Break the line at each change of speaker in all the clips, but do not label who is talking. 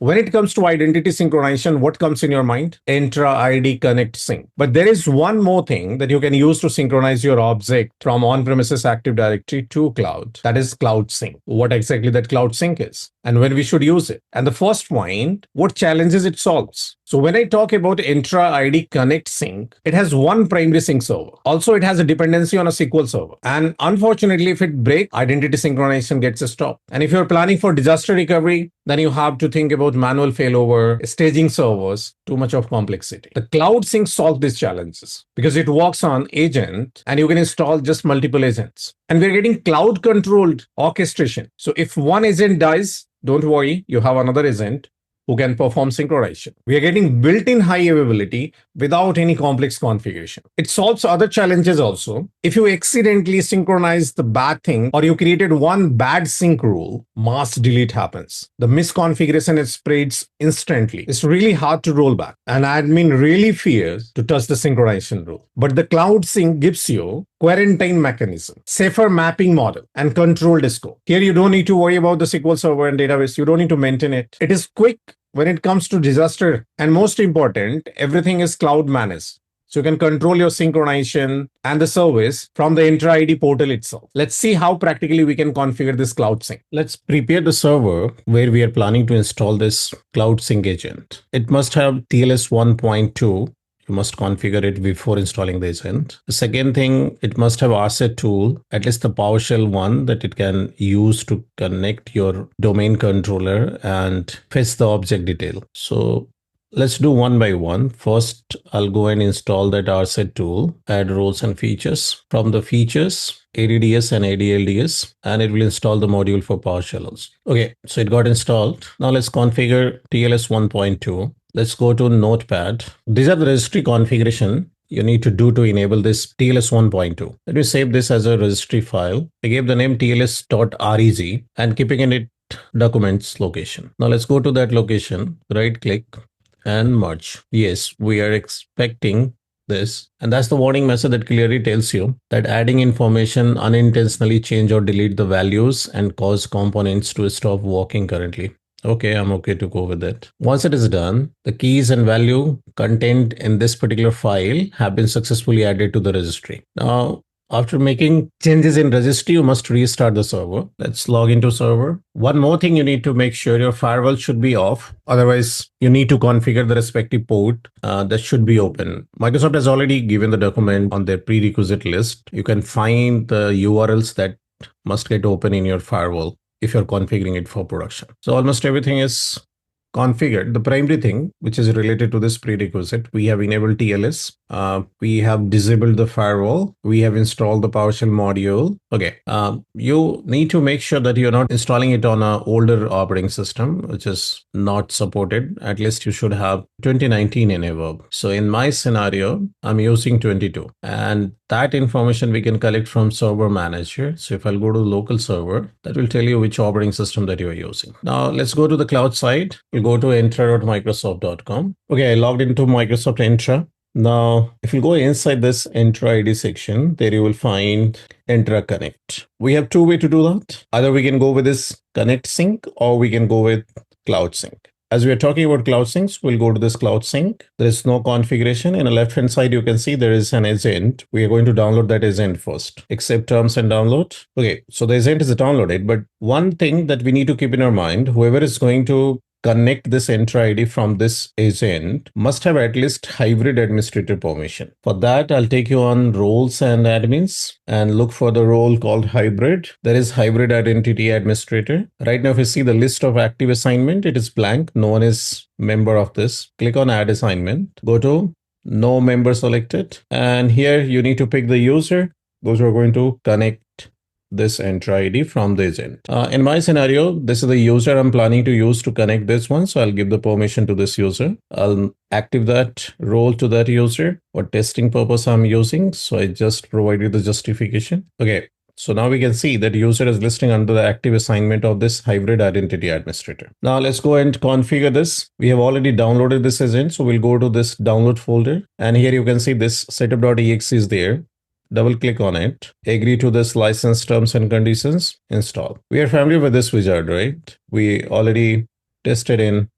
When it comes to identity synchronization, what comes in your mind? Entra ID Connect Sync. But there is one more thing that you can use to synchronize your object from on-premises Active Directory to cloud. That is Cloud Sync. What exactly that Cloud Sync is and when we should use it. And the first point, what challenges it solves. So when I talk about Entra ID Connect Sync, it has one primary sync server. Also, it has a dependency on a SQL server. And unfortunately, if it breaks, identity synchronization gets stopped. And if you're planning for disaster recovery, then you have to think about manual failover, staging servers, too much of complexity. The Cloud Sync solves these challenges because it works on agent and you can install just multiple agents. And we're getting cloud controlled orchestration. So if one agent dies, don't worry, you have another agent who can perform synchronization. We are getting built-in high availability without any complex configuration. It solves other challenges also. If you accidentally synchronize the bad thing or you created one bad sync rule, mass delete happens. The misconfiguration is spreads instantly. It's really hard to roll back. An admin really fears to touch the synchronization rule. But the Cloud Sync gives you quarantine mechanism, safer mapping model, and controlled scope. Here you don't need to worry about the SQL server and database. You don't need to maintain it. It is quick when it comes to disaster. And most important, everything is cloud managed. So you can control your synchronization and the service from the Entra ID portal itself. Let's see how practically we can configure this Cloud Sync. Let's prepare the server where we are planning to install this Cloud Sync agent. It must have TLS 1.2. You must configure it before installing the agent. The second thing, it must have RSet tool, at least the PowerShell one that it can use to connect your domain controller and fetch the object detail. So let's do one by one. First, I'll go and install that RSet tool, add roles and features. From the features, ADDS and ADLDS, and it will install the module for PowerShell also. Okay, so it got installed. Now let's configure TLS 1.2. Let's go to Notepad. These are the registry configuration you need to do to enable this TLS 1.2. Let me save this as a registry file. I gave the name tls.reg and keeping in it documents location. Now let's go to that location, right click and merge. Yes, we are expecting this. And that's the warning message that clearly tells you that adding information unintentionally change or delete the values and cause components to stop working currently. Okay, I'm okay to go with it. Once it is done, the keys and value contained in this particular file have been successfully added to the registry. Now, after making changes in registry, you must restart the server. Let's log into server. One more thing you need to make sure your firewall should be off. Otherwise, you need to configure the respective port that should be open. Microsoft has already given the document on their prerequisite list. You can find the URLs that must get open in your firewall if you're configuring it for production. So almost everything is configured. The primary thing, which is related to this prerequisite, we have enabled TLS. We have disabled the firewall. We have installed the PowerShell module. Okay. You need to make sure that you're not installing it on an older operating system, which is not supported. At least you should have 2019 and above. So in my scenario, I'm using 22. And that information we can collect from server manager. So if I'll go to local server, that will tell you which operating system that you're using. Now let's go to the cloud side. We'll go to entra.microsoft.com. Okay, I logged into Microsoft Entra. Now, if you go inside this Entra ID section, there you will find Entra Connect. We have two ways to do that. Either we can go with this Connect Sync or we can go with Cloud Sync. As we are talking about Cloud Syncs, we'll go to this Cloud Sync. There is no configuration. In the left-hand side, you can see there is an agent. We are going to download that agent first. Accept terms and download. Okay, so the agent is downloaded. But one thing that we need to keep in our mind, whoever is going to connect this Entra ID from this agent must have at least hybrid administrator permission. For that, I'll take you on roles and admins and look for the role called hybrid. There is hybrid identity administrator. Right now, if you see the list of active assignment, it is blank. No one is member of this. Click on add assignment. Go to no member selected. And here you need to pick the user. Those who are going to connect this Entra ID from the agent. In my scenario, this is the user I'm planning to use to connect this one. So I'll give the permission to this user. I'll active that role to that user for testing purpose I'm using. So I just provided the justification. Okay. So now we can see that user is listing under the active assignment of this hybrid identity administrator. Now let's go and configure this. We have already downloaded this agent. So we'll go to this download folder. And here you can see this setup.exe is there. Double click on it, agree to this license terms and conditions, install. We are familiar with this wizard, right? We already tested in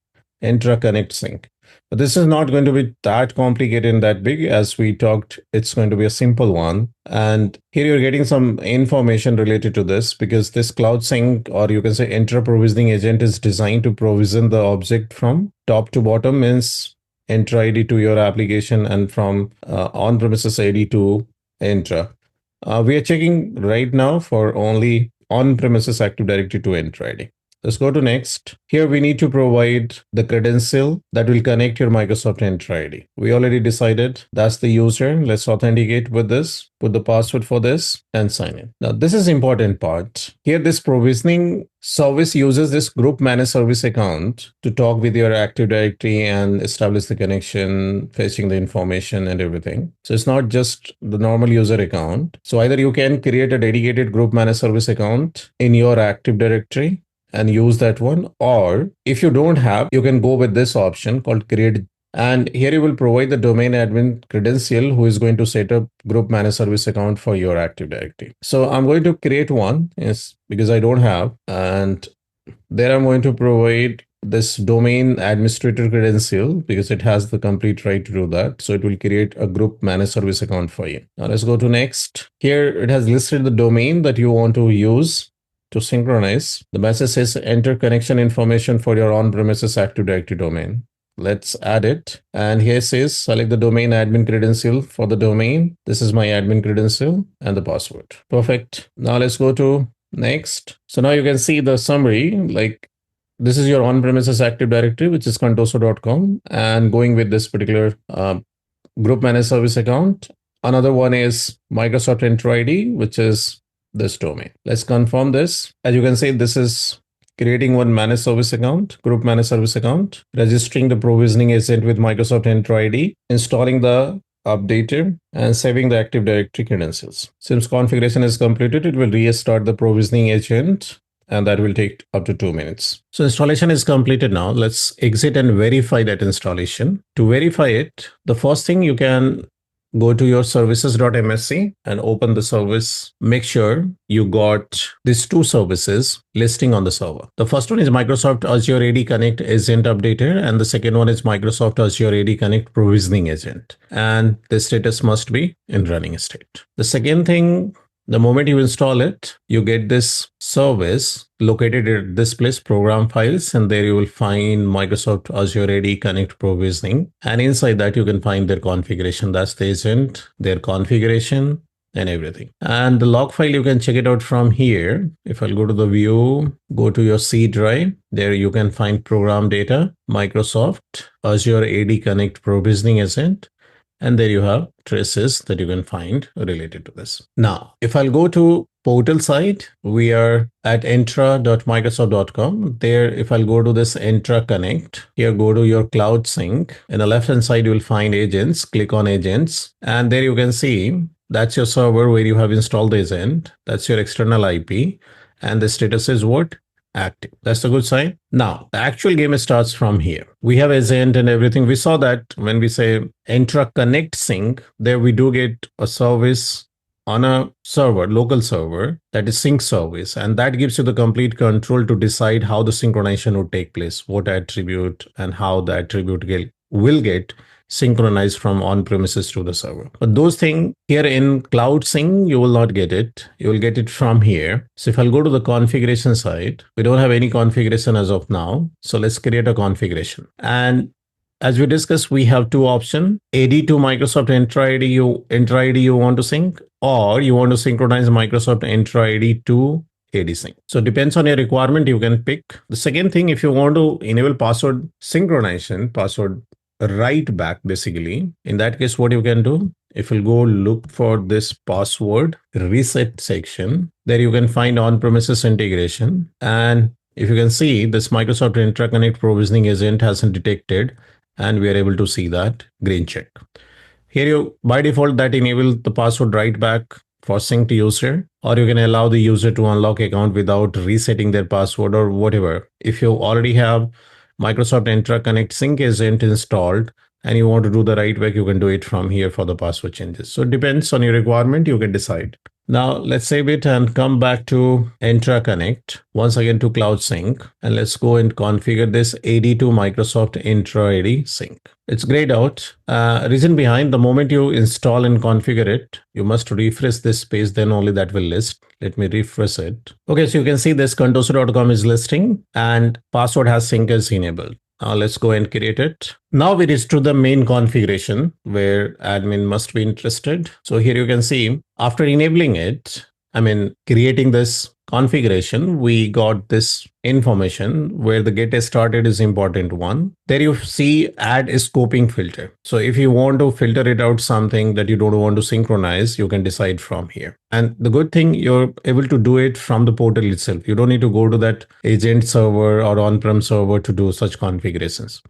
Entra Connect Sync. But this is not going to be that complicated and that big. As we talked, it's going to be a simple one. And here you're getting some information related to this, because this Cloud Sync, or you can say Entra Provisioning Agent, is designed to provision the object from top to bottom, means Entra ID to your application, and from on-premises ID to Entra. We are checking right now for only on-premises Active Directory to Entra ID. Let's go to next. Here we need to provide the credential that will connect your Microsoft Entra ID. We already decided that's the user. Let's authenticate with this, put the password for this, and sign in. Now this is important part. Here this provisioning service uses this group managed service account to talk with your Active Directory and establish the connection, fetching the information and everything. So it's not just the normal user account. So either you can create a dedicated group managed service account in your Active Directory and use that one, or if you don't have, you can go with this option called create. And here you will provide the domain admin credential who is going to set up group managed service account for your Active Directory. So I'm going to create one, yes, because I don't have, and there I'm going to provide this domain administrator credential because it has the complete right to do that. So it will create a group managed service account for you. Now let's go to next. Here it has listed the domain that you want to use to synchronize. The message says enter connection information for your on-premises Active Directory domain. Let's add it. And here it says select the domain admin credential for the domain. This is my admin credential and the password. Perfect. Now let's go to next. So now you can see the summary, like this is your on-premises Active Directory, which is contoso.com, and going with this particular group managed service account. Another one is Microsoft Entra ID, which is this domain. Let's confirm this. As you can see, this is creating one managed service account, group managed service account, registering the provisioning agent with Microsoft Entra ID, installing the updater, and saving the Active Directory credentials. Since configuration is completed, it will restart the provisioning agent, and that will take up to 2 minutes. So installation is completed now. Let's exit and verify that installation. To verify it, the first thing, you can go to your services.msc and open the service. Make sure you got these two services listing on the server. The first one is Microsoft Azure AD Connect Agent Updater, and the second one is Microsoft Azure AD Connect Provisioning Agent. And the status must be in running state. The second thing, the moment you install it, you get this service located at this place, program files, and there you will find Microsoft Azure AD Connect Provisioning. And inside that, you can find their configuration. That's the agent, their configuration, and everything. And the log file, you can check it out from here. If I'll go to the view, go to your C drive, there you can find program data, Microsoft Azure AD Connect Provisioning Agent. And there you have traces that you can find related to this. Now, if I'll go to portal site, we are at entra.microsoft.com. There, if I'll go to this Entra Connect, here go to your Cloud Sync. In the left-hand side, you will find agents. Click on agents. And there you can see that's your server where you have installed the agent. That's your external IP. And the status is what? Active. That's a good sign. Now, the actual game starts from here. We have agent and everything. We saw that when we say Entra Connect Sync, there we do get a service on a server, local server, that is sync service. And that gives you the complete control to decide how the synchronization would take place, what attribute and how the attribute will get synchronized from on-premises to the server. But those things here in Cloud Sync, you will not get it. You will get it from here. So if I'll go to the configuration side, we don't have any configuration as of now. So let's create a configuration. And as we discussed, we have two options. AD to Microsoft Entra ID you want to sync, or you want to synchronize Microsoft Entra ID to AD sync. So it depends on your requirement. You can pick. The second thing, if you want to enable password synchronization, password write back, basically, in that case, what you can do, if you go look for this password reset section, there you can find on-premises integration. And if you can see, this Microsoft Entra Connect Provisioning Agent hasn't detected, and we are able to see that green check. Here you, by default, that enable the password write back for synced user, or you can allow the user to unlock account without resetting their password or whatever. If you already have Microsoft Entra Connect Sync agent installed and you want to do the write back, you can do it from here for the password changes. So it depends on your requirement, you can decide. Now let's save it and come back to Entra Connect, once again to Cloud Sync, and let's go and configure this AD to Microsoft Entra ID Sync. It's grayed out. Reason behind, the moment you install and configure it, you must refresh this page, then only that will list. Let me refresh it. Okay, so you can see this contoso.com is listing and password has sync is enabled. Now let's go and create it. Now we reach to the main configuration where admin must be interested. So here you can see after enabling it, creating this configuration, we got this information where the get started is important one. There you see add a scoping filter. So if you want to filter it out something that you don't want to synchronize, you can decide from here. And the good thing, you're able to do it from the portal itself. You don't need to go to that agent server or on-prem server to do such configurations.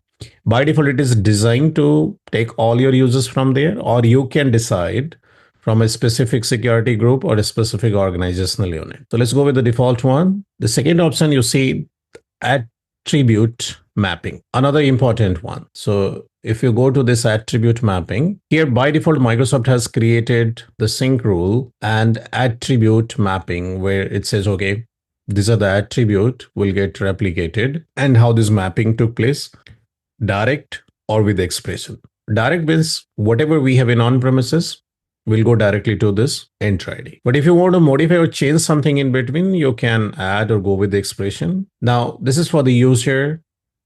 By default, it is designed to take all your users from there, or you can decide from a specific security group or a specific organizational unit. So let's go with the default one. The second option you see attribute mapping, another important one. So if you go to this attribute mapping, here by default, Microsoft has created the sync rule and attribute mapping where it says, okay, these are the attribute will get replicated and how this mapping took place, direct or with expression. Direct means whatever we have in on-premises will go directly to this Entra ID. But if you want to modify or change something in between, you can add or go with the expression. Now, this is for the user.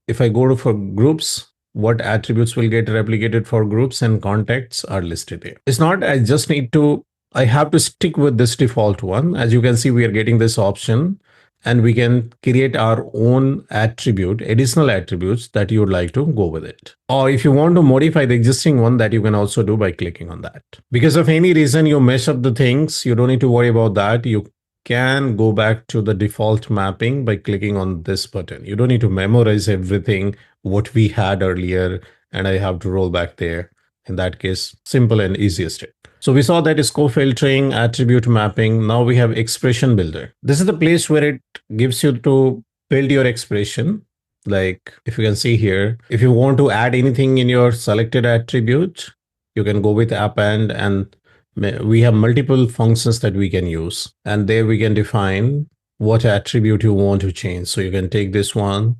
If I go to for groups, what attributes will get replicated for groups and contacts are listed here. It's not, I have to stick with this default one. As you can see, we are getting this option and we can create our own attribute, additional attributes that you would like to go with it. Or if you want to modify the existing one, that you can also do by clicking on that. Because of any reason you mess up the things, you don't need to worry about that. You can go back to the default mapping by clicking on this button. You don't need to memorize everything what we had earlier and I have to roll back there. In that case, simple and easiest. So we saw that is co-filtering, attribute mapping. Now we have expression builder. This is the place where it gives you to build your expression. Like if you can see here, if you want to add anything in your selected attribute, you can go with append and we have multiple functions that we can use. And there we can define what attribute you want to change. So you can take this one,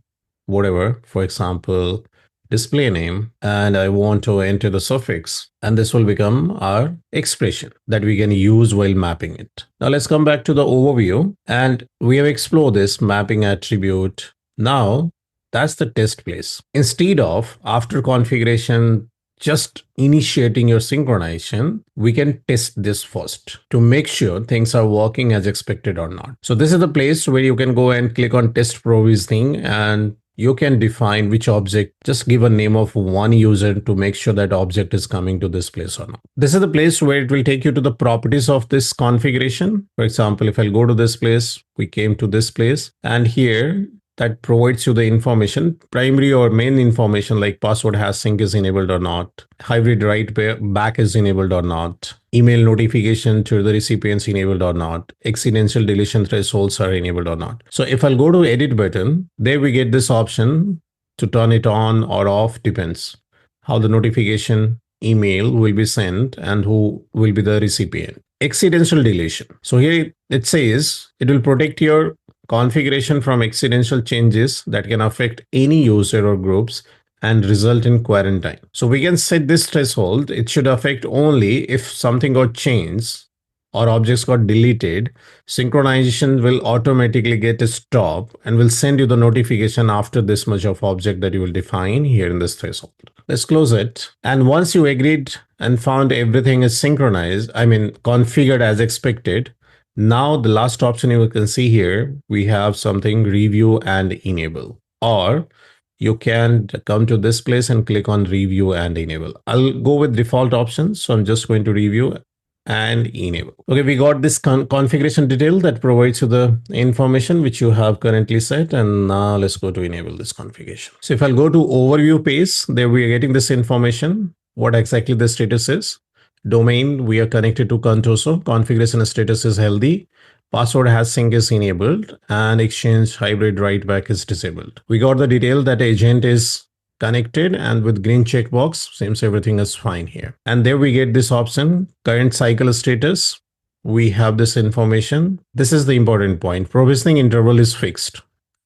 whatever, for example, display name, and I want to enter the suffix, and this will become our expression that we can use while mapping it. Now let's come back to the overview, and we have explored this mapping attribute. Now that's the test place. Instead of after configuration just initiating your synchronization, we can test this first to make sure things are working as expected or not. So this is the place where you can go and click on test provisioning and you can define which object, just give a name of one user to make sure that object is coming to this place or not. This is the place where it will take you to the properties of this configuration. For example, if I'll go to this place, we came to this place and here that provides you the information, primary or main information like password hash sync is enabled or not, hybrid write back is enabled or not, email notification to the recipients enabled or not, accidental deletion thresholds are enabled or not. So if I'll go to edit button, there we get this option to turn it on or off, depends how the notification email will be sent and who will be the recipient. Accidental deletion. So here it says it will protect your configuration from accidental changes that can affect any user or groups and result in quarantine. So we can set this threshold. It should affect only if something got changed or objects got deleted. Synchronization will automatically get a stop and will send you the notification after this much of object that you will define here in this threshold. Let's close it. And once you agreed and found everything is synchronized, configured as expected, now the last option you can see here, we have something review and enable, or you can come to this place and click on review and enable. I'll go with default options. So I'm just going to review and enable. Okay, we got this configuration detail that provides you the information which you have currently set. And now let's go to enable this configuration. So if I'll go to overview page, there we are getting this information, what exactly the status is. Domain, we are connected to Contoso. Configuration status is healthy. Password hash sync is enabled and exchange hybrid write back is disabled. We got the detail that agent is connected and with green checkbox, seems everything is fine here. And there we get this option, current cycle status. we have this information. This is the important point. Provisioning interval is fixed.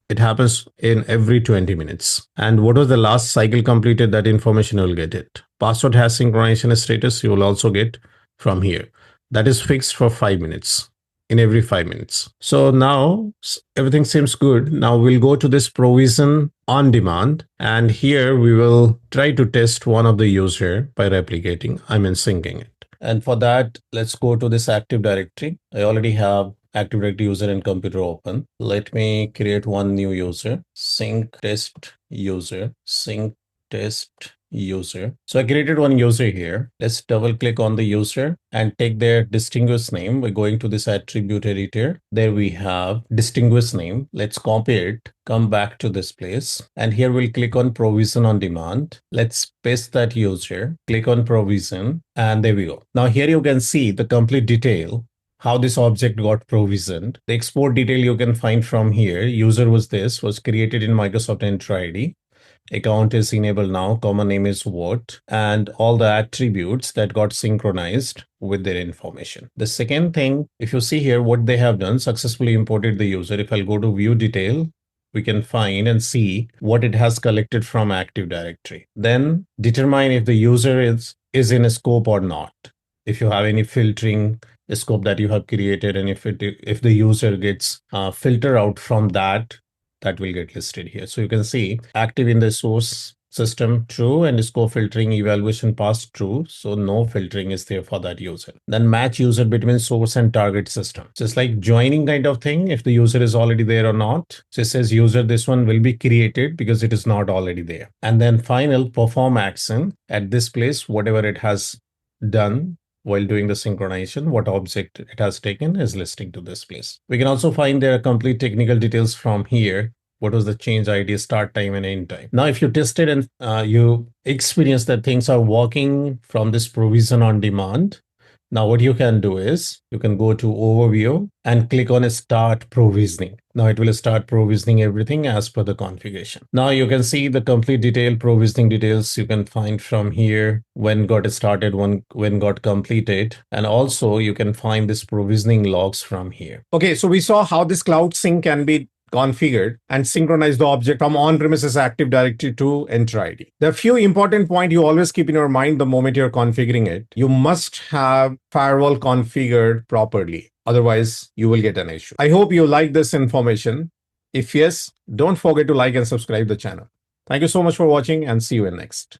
It happens in every 20 minutes. And what was the last cycle completed? That information you will get it. Password hash synchronization status you will also get from here. That is fixed for 5 minutes, in every 5 minutes. So now everything seems good. Now we'll go to this provision on demand. And here we will try to test one of the user by replicating, syncing it. And for that, let's go to this Active Directory. I already have Active Directory user and computer open. Let me create one new user, sync test user, sync test user. So I created one user here. Let's double click on the user and take their distinguished name. We're going to this attribute editor. There we have distinguished name. Let's copy it, come back to this place. And here we'll click on provision on demand. Let's paste that user, click on provision, and there we go. Now here you can see the complete detail, how this object got provisioned. The export detail you can find from here. User was created in Microsoft Entra ID. Account is enabled now, common name is what, and all the attributes that got synchronized with their information. The second thing, if you see here what they have done, successfully imported the user. If I'll go to view detail, we can find and see what it has collected from Active Directory. Then determine if the user is in a scope or not. If you have any filtering scope that you have created, and if the user gets filter out from that will get listed here. So you can see active in the source system true, and scope filtering evaluation passed true. So no filtering is there for that user. Then match user between source and target system. Just like joining kind of thing, if the user is already there or not. So it says user, this one will be created because it is not already there. And then final perform action at this place, whatever it has done while doing the synchronization, what object it has taken is listing to this place. We can also find their complete technical details from here. What was the change ID, start time, and end time. Now, if you tested and you experience that things are working from this provision on demand, now what you can do is you can go to overview and click on start provisioning. Now it will start provisioning everything as per the configuration. Now you can see the complete detail, provisioning details you can find from here, when got started, when got completed, and also you can find this provisioning logs from here. Okay, so we saw how this Cloud Sync can be configured and synchronize the object from on-premises Active Directory to Entra ID. There are few important points you always keep in your mind the moment you're configuring it. You must have firewall configured properly. Otherwise, you will get an issue. I hope you like this information. If yes, don't forget to like and subscribe the channel. Thank you so much for watching, and see you in next.